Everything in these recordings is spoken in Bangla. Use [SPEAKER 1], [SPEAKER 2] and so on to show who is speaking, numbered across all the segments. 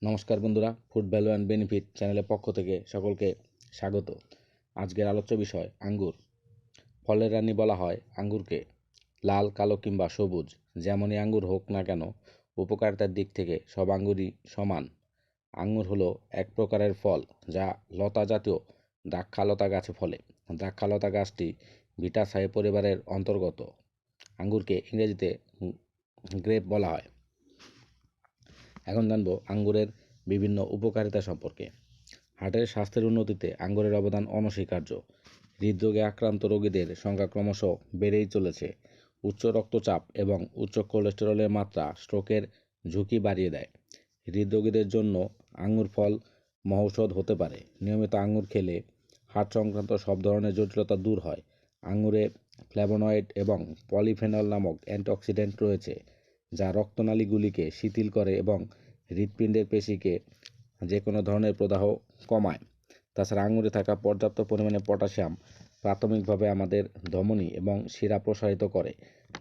[SPEAKER 1] নমস্কার বন্ধুরা, ফুড ভ্যালু অ্যান্ড বেনিফিট চ্যানেলের পক্ষ থেকে সকলকে স্বাগত। আজকের আলোচ্য বিষয় আঙ্গুর। ফলের রানী বলা হয় আঙ্গুরকে। লাল, কালো কিংবা সবুজ যেমনই আঙ্গুর হোক না কেন, উপকারিতার দিক থেকে সব আঙ্গুরই সমান। আঙ্গুর হলো এক প্রকারের ফল যা লতা জাতীয় দ্রাক্ষালতা গাছে ফলে। দ্রাক্ষালতা গাছটি ভিটাসায়ে পরিবারের অন্তর্গত। আঙ্গুরকে ইংরেজিতে গ্রেপ বলা হয়। এখন জানব আঙ্গুরের বিভিন্ন উপকারিতা সম্পর্কে। হার্টের স্বাস্থ্যের উন্নতিতে আঙ্গুরের অবদান অনস্বীকার্য। হৃদরোগে আক্রান্ত রোগীদের সংখ্যা ক্রমশ বেড়েই চলেছে। উচ্চ রক্তচাপ এবং উচ্চ কোলেস্টেরলের মাত্রা স্ট্রোকের ঝুঁকি বাড়িয়ে দেয়। হৃদরোগীদের জন্য আঙ্গুর ফল মহৌষধ হতে পারে। নিয়মিত আঙ্গুর খেলে হার্ট সংক্রান্ত সব ধরনের জটিলতা দূর হয়। আঙ্গুরে ফ্ল্যাভোনয়েড এবং পলিফেনল নামক অ্যান্টিঅক্সিডেন্ট রয়েছে, যা রক্তনালীগুলিকে শিথিল করে এবং হৃৎপিণ্ডের পেশিকে যে কোনো ধরনের প্রদাহ কমায়। তাছাড়া আঙুরে থাকা পর্যাপ্ত পরিমাণে পটাশিয়াম প্রাথমিকভাবে আমাদের ধমনী এবং শিরা প্রসারিত করে,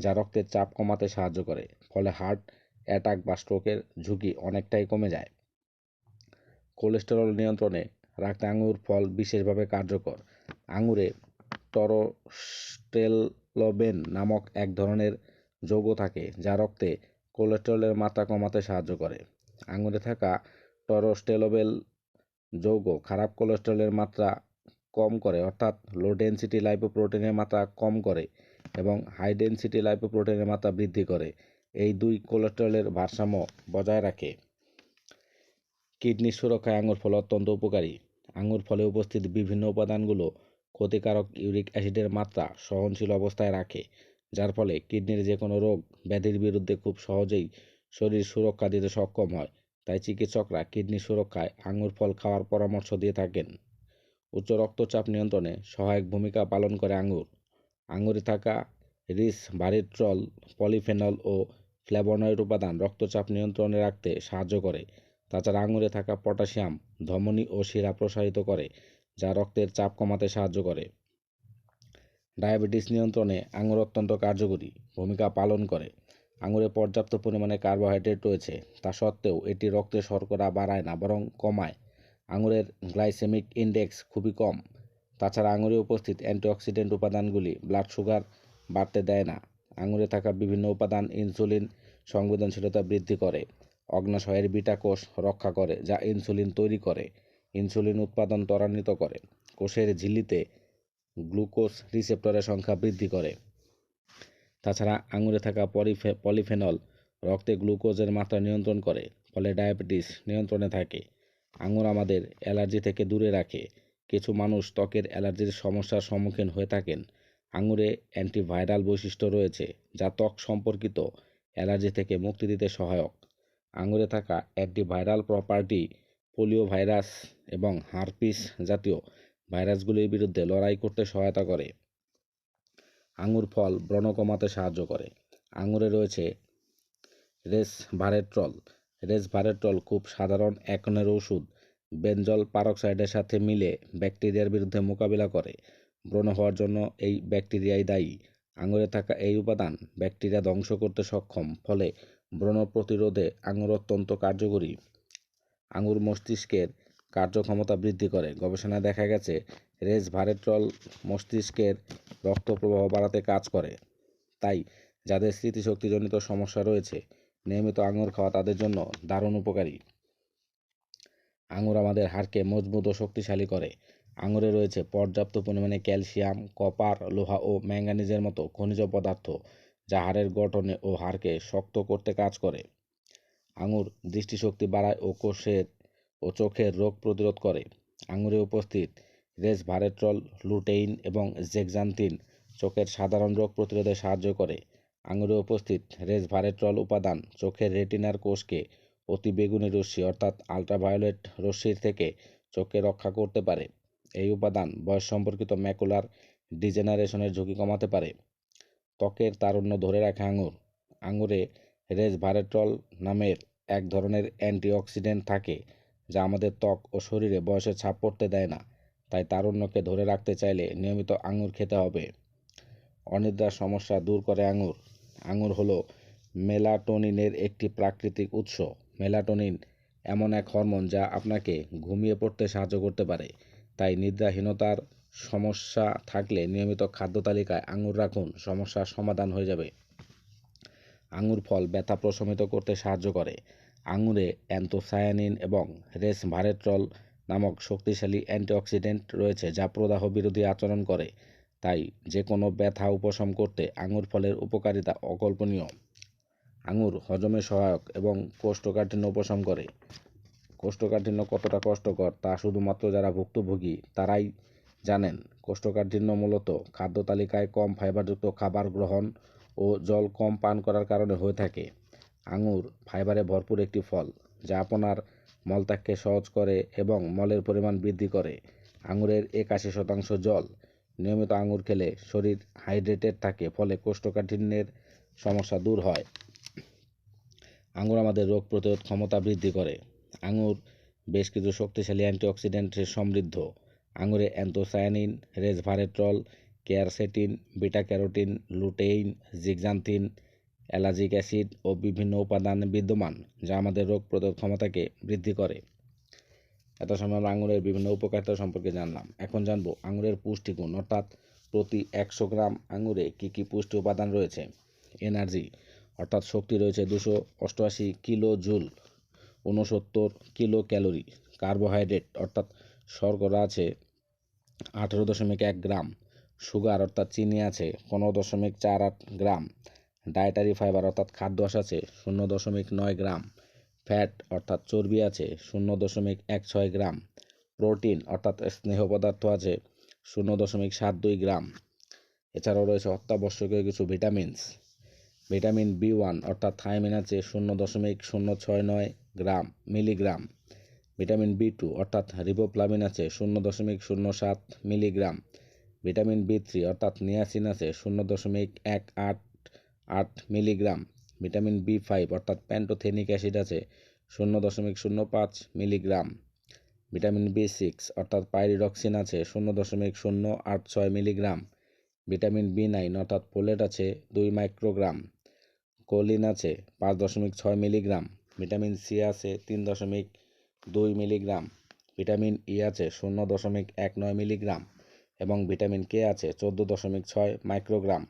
[SPEAKER 1] যা রক্তের চাপ কমাতে সাহায্য করে। ফলে হার্ট অ্যাটাক বা স্ট্রোকের ঝুঁকি অনেকটাই কমে যায়। কোলেস্টেরল নিয়ন্ত্রণে রাখতে আঙুর ফল বিশেষভাবে কার্যকর। আঙুরে টরস্টেলবেন নামক এক ধরনের যৌগ থাকে, যা রক্তে কোলেস্টেরলের মাত্রা কমাতে সাহায্য করে। আঙুরে থাকা টরস্টেলবেল যৌগ খারাপ কোলেস্টেরলের মাত্রা কম করে, অর্থাৎ লো ডেনসিটি লাইপোপ্রোটিনের মাত্রা কম করে এবং হাই ডেনসিটি লাইপোপ্রোটিনের মাত্রা বৃদ্ধি করে। এই দুই কোলেস্টেরলের ভারসাম্য বজায় রাখে। কিডনির সুরক্ষায় আঙুর ফল অত্যন্ত উপকারী। আঙুর ফলে উপস্থিত বিভিন্ন উপাদানগুলো ক্ষতিকারক ইউরিক অ্যাসিডের মাত্রা সহনশীল অবস্থায় রাখে, যার ফলে কিডনির যে কোনো রোগ ব্যাধির বিরুদ্ধে খুব সহজেই শরীর সুরক্ষা দিতে সক্ষম হয়। তাই চিকিৎসকরা কিডনি সুরক্ষায় আঙুর ফল খাওয়ার পরামর্শ দিয়ে থাকেন। উচ্চ রক্তচাপ নিয়ন্ত্রণে সহায়ক ভূমিকা পালন করে আঙুর। আঙুরে থাকা রিসভারেট্রল, পলিফেনল ও ফ্ল্যাভোনয়েড উপাদান রক্তচাপ নিয়ন্ত্রণে রাখতে সাহায্য করে। তাছাড়া আঙুরে থাকা পটাশিয়াম ধমনী ও শিরা প্রসারিত করে, যা রক্তের চাপ কমাতে সাহায্য করে। ডায়াবেটিস নিয়ন্ত্রণে আঙুর অত্যন্ত কার্যকরী ভূমিকা পালন করে। আঙুরে পর্যাপ্ত পরিমাণে কার্বোহাইড্রেট রয়েছে, তা সত্ত্বেও এটি রক্তে শর্করা বাড়ায় না, বরং কমায়। আঙুরের গ্লাইসেমিক ইন্ডেক্স খুবই কম। তাছাড়া আঙুরে উপস্থিত অ্যান্টিঅক্সিডেন্ট উপাদানগুলি ব্লাড সুগার বাড়তে দেয় না। আঙুরে থাকা বিভিন্ন উপাদান ইনসুলিন সংবেদনশীলতা বৃদ্ধি করে। অগ্ন্যাশয়ের বিটা কোষ রক্ষা করে, যা ইনসুলিন তৈরি করে। ইনসুলিন উৎপাদন ত্বরান্বিত করে। কোষের ঝিল্লিতে গ্লুকোজ রিসেপ্টরের সংখ্যা বৃদ্ধি করে। তাছাড়া আঙুরে থাকা পলিফেনল রক্তে গ্লুকোজের মাত্রা নিয়ন্ত্রণ করে, ফলে ডায়াবেটিস নিয়ন্ত্রণে থাকে। আঙুর আমাদের অ্যালার্জি থেকে দূরে রাখে। কিছু মানুষ ত্বকের অ্যালার্জির সমস্যার সম্মুখীন হয়ে থাকেন। আঙুরে অ্যান্টিভাইরাল বৈশিষ্ট্য রয়েছে, যা ত্বক সম্পর্কিত অ্যালার্জি থেকে মুক্তি দিতে সহায়ক। আঙুরে থাকা অ্যান্টিভাইরাল প্রপার্টি পোলিও ভাইরাস এবং হার্পিস জাতীয় ভাইরাসগুলির বিরুদ্ধে লড়াই করতে সহায়তা করে। আঙুর ফল ব্রণ কমাতে সাহায্য করে। আঙুরে রয়েছে রেসভারেট্রল। রেসভারেট্রল খুব সাধারণ একনের ওষুধ। বেনজল পারক্সাইডের সাথে মিলে ব্যাকটেরিয়ার বিরুদ্ধে মোকাবিলা করে। ব্রণ হওয়ার জন্য এই ব্যাকটেরিয়াই দায়ী। আঙুরে থাকা এই উপাদান ব্যাকটেরিয়া ধ্বংস করতে সক্ষম, ফলে ব্রণ প্রতিরোধে আঙুর অত্যন্ত কার্যকরী। আঙুর মস্তিষ্কের কার্যক্ষমতা বৃদ্ধি করে। গবেষণায় দেখা গেছে রেসভারেট্রল মস্তিষ্কের রক্ত প্রবাহ বাড়াতে কাজ করে। তাই যাদের স্মৃতিশক্তিজনিত সমস্যা রয়েছে, নিয়মিত আঙুর খাওয়া তাদের জন্য দারুণ উপকারী। আঙুর আমাদের হাড়কে মজবুত ও শক্তিশালী করে। আঙুরে রয়েছে পর্যাপ্ত পরিমাণে ক্যালসিয়াম, কপার, লোহা ও ম্যাঙ্গানিজের মতো খনিজ পদার্থ, যা হাড়ের গঠনে ও হাড়কে শক্ত করতে কাজ করে। আঙুর দৃষ্টিশক্তি বাড়ায় ও চোখের রোগ প্রতিরোধ করে। আঙুরে উপস্থিত রেসভারেট্রল, লুটেইন এবং জেক্সান্থিন চোখের সাধারণ রোগ প্রতিরোধে সাহায্য করে। আঙুরে উপস্থিত রেসভারেট্রল উপাদান চোখের রেটিনার কোষকে অতিবেগুনি রশ্মি অর্থাৎ আল্ট্রাভায়োলেট রশ্মির থেকে চোখকে রক্ষা করতে পারে। এই উপাদান বয়স সম্পর্কিত ম্যাকুলার ডিজেনারেশনের ঝুঁকি কমাতে পারে। ত্বকের তারুণ্য ধরে রাখে আঙুর। আঙুরে রেসভারেট্রল নামের এক ধরনের অ্যান্টিঅক্সিডেন্ট থাকে, যা আমাদের ত্বক ও শরীরে বয়সের ছাপ পড়তে দেয় না। তাই তারুণ্যকে ধরে রাখতে চাইলে নিয়মিত আঙুর খেতে হবে। অনিদ্রার সমস্যা দূর করে আঙুর। আঙুর হলো মেলাটোনিনের একটি প্রাকৃতিক উৎস। মেলাটোনিন এমন এক হরমোন যা আপনাকে ঘুমিয়ে পড়তে সাহায্য করতে পারে। তাই নিদ্রাহীনতার সমস্যা থাকলে নিয়মিত খাদ্য তালিকায় আঙুর রাখুন, সমস্যার সমাধান হয়ে যাবে। আঙুর ফল ব্যথা প্রশমিত করতে সাহায্য করে। আঙুরে অ্যান্থোসায়ানিন এবং রেসভারেট্রল নামক শক্তিশালী অ্যান্টিঅক্সিডেন্ট রয়েছে যা প্রদাহ বিরোধী আচরণ করে। তাই যে কোনো ব্যথা উপশম করতে আঙুর ফলের উপকারিতা অকল্পনীয়। আঙুর হজমে সহায়ক এবং কোষ্ঠকাঠিন্য উপশম করে। কোষ্ঠকাঠিন্য কতটা কষ্টকর তা শুধুমাত্র যারা ভুক্তভোগী তারাই জানেন। কোষ্ঠকাঠিন্য মূলত খাদ্য তালিকায় কম ফাইবারযুক্ত খাবার গ্রহণ ও জল কম পান করার কারণে হয়ে থাকে। আঙুর ফাইবারে ভরপুর একটি ফল যা আপনার মলত্যাগকে সহজ করে এবং মলের পরিমাণ বৃদ্ধি করে। আঙুরের 81% জল। নিয়মিত আঙুর খেলে শরীর হাইড্রেটেড থাকে, ফলে কোষ্ঠকাঠিন্যের সমস্যা দূর হয়। আঙুর আমাদের রোগ প্রতিরোধ ক্ষমতা বৃদ্ধি করে। আঙুর বেশ কিছু শক্তিশালী অ্যান্টিঅক্সিডেন্টে সমৃদ্ধ। আঙুরে anthocyanin, resveratrol, quercetin, beta carotene, lutein, zeaxanthin, ellagic acid ও বিভিন্ন উপাদান বিদ্যমান যা আমাদের রোগ প্রতিরোধ ক্ষমতাকে বৃদ্ধি করে। এত সময় আমরা আঙুরের বিভিন্ন উপকারিতা সম্পর্কে জানলাম। এখন জানবো আঙুরের পুষ্টিগুণ, অর্থাৎ প্রতি 100 গ্রাম আঙুরে কী কী পুষ্টি উপাদান রয়েছে। এনার্জি অর্থাৎ শক্তি রয়েছে 288 kilo joule, 69 kilo calorie. Carbohydrate অর্থাৎ শর্করা আছে 18.1 গ্রাম। সুগার অর্থাৎ চিনি আছে 15.48 গ্রাম। ডায়েটারি ফাইবার অর্থাৎ খাদ্যাঁশ আছে 0.9 গ্রাম। ফ্যাট অর্থাৎ চর্বি আছে 0.16 গ্রাম। প্রোটিন অর্থাৎ স্নেহ পদার্থ আছে 0.72 গ্রাম। এছাড়াও রয়েছে অত্যাবশ্যকীয় কিছু ভিটামিনস। ভিটামিন বি1 অর্থাৎ থায়ামিন আছে 0.069 গ্রাম মিলিগ্রাম। ভিটামিন বি2 অর্থাৎ রিবোফ্লাভিন আছে 0.07 মিলিগ্রাম। ভিটামিন বি3 অর্থাৎ নিয়াসিন আছে 0.188 মিলিগ্রাম। ভিটামিন বি5 অর্থাৎ প্যান্টোথেনিক অ্যাসিড আছে 0.05 মিলিগ্রাম। ভিটামিন বি6 অর্থাৎ পাইরিডক্সিন আছে 0.086 মিলিগ্রাম। ভিটামিন বি9 অর্থাৎ ফোলেট আছে 2 মাইক্রোগ্রাম। কোলিন আছে 5.6 মিলিগ্রাম। ভিটামিন সি আছে 3.2 মিলিগ্রাম। ভিটামিন ই আছে 0.19 মিলিগ্রাম এবং ভিটামিন কে আছে 14.6 মাইক্রোগ্রাম।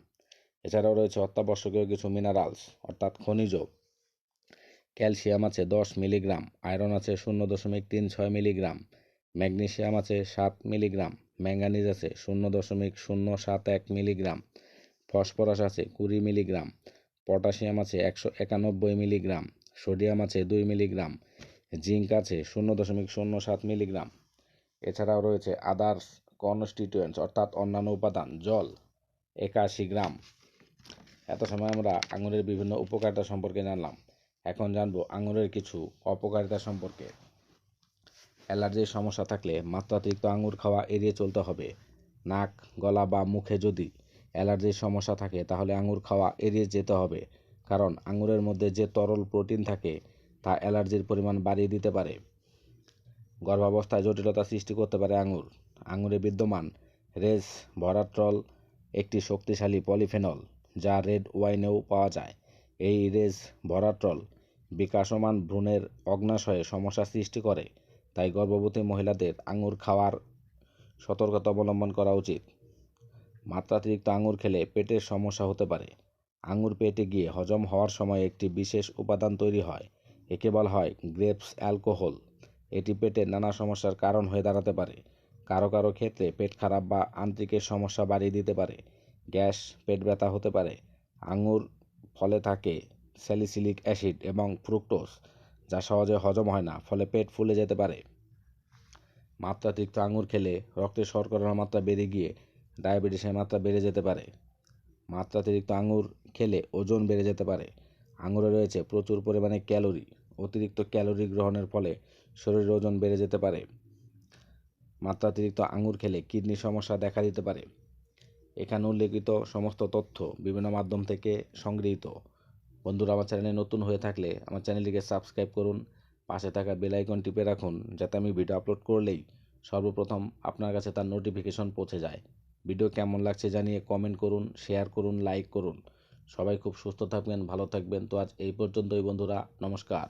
[SPEAKER 1] এছাড়াও রয়েছে অত্যাবশ্যকীয় কিছু মিনারেলস অর্থাৎ খনিজ। ক্যালসিয়াম আছে 10 মিলিগ্রাম, আয়রন আছে 0.36 মিলিগ্রাম, ম্যাগনেসিয়াম আছে 7 মিলিগ্রাম, ম্যাঙ্গানিজ আছে 0.071 মিলিগ্রাম, ফসফরাস আছে 20 মিলিগ্রাম, পটাশিয়াম আছে 191 মিলিগ্রাম, সোডিয়াম আছে 2 মিলিগ্রাম, জিঙ্ক আছে 0.07 মিলিগ্রাম। এছাড়াও রয়েছে আদার্স কনস্টিটিউয়েন্টস অর্থাৎ অন্যান্য উপাদান, জল 81 গ্রাম। এত সময় আমরা আঙুরের বিভিন্ন উপকারিতা সম্পর্কে জানলাম। এখন জানবো আঙুরের কিছু অপকারিতা সম্পর্কে। অ্যালার্জির সমস্যা থাকলে মাত্রাতিরিক্ত আঙুর খাওয়া এড়িয়ে চলতে হবে। নাক, গলা বা মুখে যদি অ্যালার্জির সমস্যা থাকে তাহলে আঙুর খাওয়া এড়িয়ে যেতে হবে, কারণ আঙুরের মধ্যে যে তরল প্রোটিন থাকে তা অ্যালার্জির পরিমাণ বাড়িয়ে দিতে পারে। গর্ভাবস্থায় জটিলতা সৃষ্টি করতে পারে আঙুর। আঙুরে বিদ্যমান রেসভেরাট্রল একটি শক্তিশালী পলিফেনল যা রেড ওয়াইনেও পাওয়া যায়। এই রেসভেরাট্রল বিকাশমান ভ্রূণের অগ্নাশয়ে সমস্যা সৃষ্টি করে, তাই গর্ভবতী মহিলাদের আঙুর খাওয়ার সতর্কতা অবলম্বন করা উচিত। মাত্রাতিরিক্ত আঙুর খেলে পেটের সমস্যা হতে পারে। আঙুর পেটে গিয়ে হজম হওয়ার সময় একটি বিশেষ উপাদান তৈরি হয়, একে বলা হয় গ্রেপস অ্যালকোহল। এটি পেটের নানা সমস্যার কারণ হয়ে দাঁড়াতে পারে। কারো কারো ক্ষেত্রে পেট খারাপ বা আন্ত্রিকের সমস্যা বাড়িয়ে দিতে পারে। গ্যাস, পেট ব্যথা হতে পারে। আঙুর ফলে থাকে স্যালিসিলিক অ্যাসিড এবং ফ্রুক্টোজ যা সহজে হজম হয় না, ফলে পেট ফুলে যেতে পারে। মাত্রাতিরিক্ত আঙুর খেলে রক্তে শর্করার মাত্রা বেড়ে গিয়ে ডায়াবেটিসের মাত্রা বেড়ে যেতে পারে। মাত্রাতিরিক্ত আঙুর খেলে ওজন বেড়ে যেতে পারে। আঙুরে রয়েছে প্রচুর পরিমাণে ক্যালোরি। অতিরিক্ত ক্যালোরি গ্রহণের ফলে শরীরের ওজন বেড়ে যেতে পারে। মাত্রাতিরিক্ত আঙুর খেলে কিডনির সমস্যা দেখা দিতে পারে। এখানে উল্লেখিত সমস্ত তথ্য বিভিন্ন মাধ্যম থেকে সংগৃহীত। বন্ধুরা, আমার চ্যানেলে নতুন হয়ে থাকলে আমার চ্যানেলটিকে সাবস্ক্রাইব করুন, পাশে থাকা বেল আইকন টিপে রাখুন যাতে আমি ভিডিও আপলোড করলেই সর্বপ্রথম আপনার কাছে তার নোটিফিকেশন পৌঁছে যায়। ভিডিও কেমন লাগছে জানিয়ে কমেন্ট করুন, শেয়ার করুন, লাইক করুন। সবাই খুব সুস্থ থাকবেন, ভালো থাকবেন। তো আজ এই পর্যন্তই বন্ধুরা, নমস্কার।